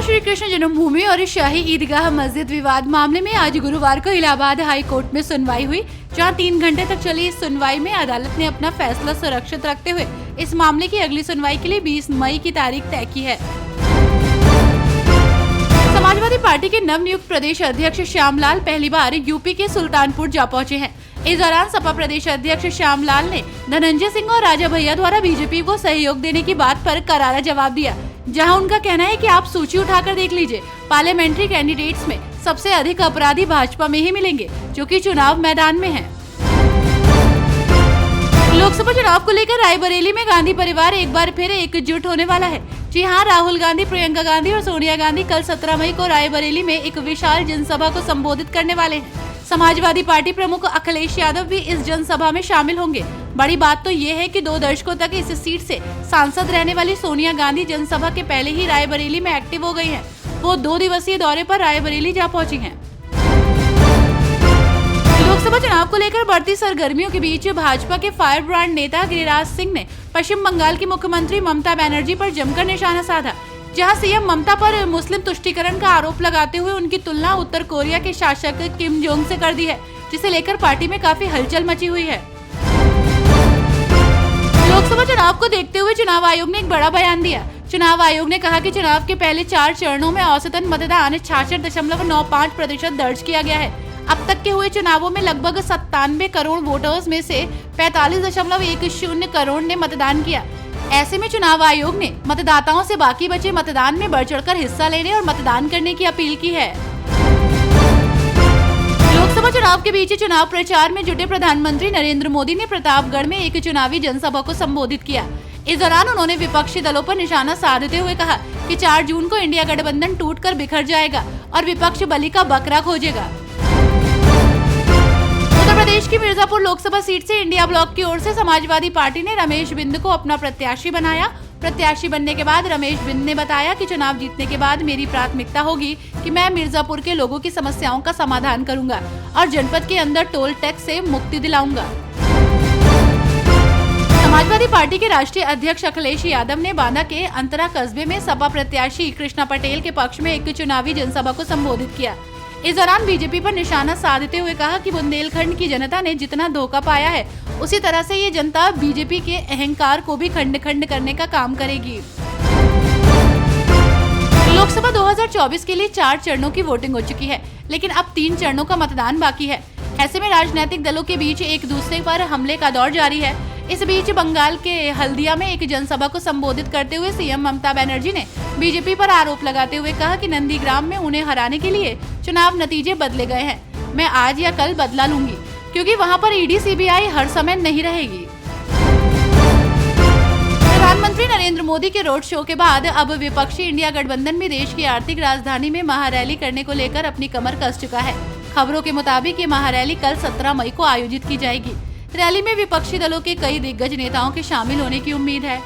श्री कृष्ण जन्मभूमि और शाही ईदगाह मस्जिद विवाद मामले में आज गुरुवार को इलाहाबाद हाई कोर्ट में सुनवाई हुई, जहां 3 घंटे तक चली इस सुनवाई में अदालत ने अपना फैसला सुरक्षित रखते हुए इस मामले की अगली सुनवाई के लिए 20 मई की तारीख तय की है। समाजवादी पार्टी के नवनियुक्त प्रदेश अध्यक्ष श्यामलाल पहली बार यूपी के सुल्तानपुर जा पहुंचे हैं। इस दौरान सपा प्रदेश अध्यक्ष श्यामलाल ने धनंजय सिंह और राजा भैया द्वारा बीजेपी को सहयोग देने की बात पर करारा जवाब दिया, जहां उनका कहना है कि आप सूची उठाकर देख लीजिए, पार्लियामेंट्री कैंडिडेट्स में सबसे अधिक अपराधी भाजपा में ही मिलेंगे, जो कि चुनाव मैदान में हैं। लोकसभा चुनाव को लेकर रायबरेली में गांधी परिवार एक बार फिर एकजुट होने वाला है। जी हां, राहुल गांधी, प्रियंका गांधी और सोनिया गांधी कल 17 मई को रायबरेली में एक विशाल जनसभा को संबोधित करने वाले हैं। समाजवादी पार्टी प्रमुख अखिलेश यादव भी इस जनसभा में शामिल होंगे। बड़ी बात तो ये है कि 2 दशकों तक इस सीट से सांसद रहने वाली सोनिया गांधी जनसभा के पहले ही रायबरेली में एक्टिव हो गई हैं। वो 2 दिवसीय दौरे पर रायबरेली जा पहुंची हैं। लोकसभा चुनाव को लेकर बढ़ती सरगर्मियों के बीच भाजपा के फायर ब्रांड नेता गिरिराज सिंह ने पश्चिम बंगाल की मुख्यमंत्री ममता बनर्जी पर जमकर निशाना साधा, जहां सीएम ममता पर मुस्लिम तुष्टीकरण का आरोप लगाते हुए उनकी तुलना उत्तर कोरिया के शासक किम जोंग से कर दी है, जिसे लेकर पार्टी में काफी हलचल मची हुई है। लोकसभा चुनाव को देखते हुए चुनाव आयोग ने एक बड़ा बयान दिया। चुनाव आयोग ने कहा कि चुनाव के पहले 4 चरणों में औसतन मतदान 66.95% दर्ज किया गया है। अब तक के हुए चुनावों में लगभग 97 करोड़ वोटर्स में से 45.10 करोड़ ने मतदान किया। ऐसे में चुनाव आयोग ने मतदाताओं से बाकी बचे मतदान में बढ़ चढ़कर हिस्सा लेने और मतदान करने की अपील की है। लोकसभा चुनाव के बीच चुनाव प्रचार में जुटे प्रधानमंत्री नरेंद्र मोदी ने प्रतापगढ़ में एक चुनावी जनसभा को संबोधित किया। इस दौरान उन्होंने विपक्षी दलों पर निशाना साधते हुए कहा कि 4 जून को इंडिया गठबंधन टूटकर बिखर जाएगा और विपक्ष बलि का बकरा खोजेगा। उत्तर प्रदेश की मिर्जापुर लोकसभा सीट से इंडिया ब्लॉक की ओर से समाजवादी पार्टी ने रमेश बिंद को अपना प्रत्याशी बनाया। प्रत्याशी बनने के बाद रमेश बिंद ने बताया कि चुनाव जीतने के बाद मेरी प्राथमिकता होगी कि मैं मिर्जापुर के लोगों की समस्याओं का समाधान करूंगा और जनपद के अंदर टोल टैक्स से मुक्ति दिलाऊंगा। समाजवादी पार्टी के राष्ट्रीय अध्यक्ष अखिलेश यादव ने बांदा के अंतरा कस्बे में सपा प्रत्याशी कृष्णा पटेल के पक्ष में एक चुनावी जनसभा को संबोधित किया। इस दौरान बीजेपी पर निशाना साधते हुए कहा कि बुंदेलखंड की जनता ने जितना धोखा पाया है, उसी तरह से ये जनता बीजेपी के अहंकार को भी खंड खंड करने का काम करेगी। लोकसभा 2024 के लिए 4 चरणों की वोटिंग हो चुकी है, लेकिन अब 3 चरणों का मतदान बाकी है। ऐसे में राजनीतिक दलों के बीच एक दूसरे पर हमले का दौर जारी है। इस बीच बंगाल के हल्दिया में एक जनसभा को संबोधित करते हुए सीएम ममता बनर्जी ने बीजेपी पर आरोप लगाते हुए कहा कि नंदीग्राम में उन्हें हराने के लिए चुनाव नतीजे बदले गए हैं। मैं आज या कल बदला लूंगी, क्योंकि वहां पर ईडी सीबीआई हर समय नहीं रहेगी। प्रधानमंत्री नरेंद्र मोदी के रोड शो के बाद अब विपक्षी इंडिया गठबंधन भी देश की आर्थिक राजधानी में महारैली करने को लेकर अपनी कमर कस चुका है। खबरों के मुताबिक ये महारैली कल 17 मई को आयोजित की जाएगी। रैली में विपक्षी दलों के कई दिग्गज नेताओं के शामिल होने की उम्मीद है।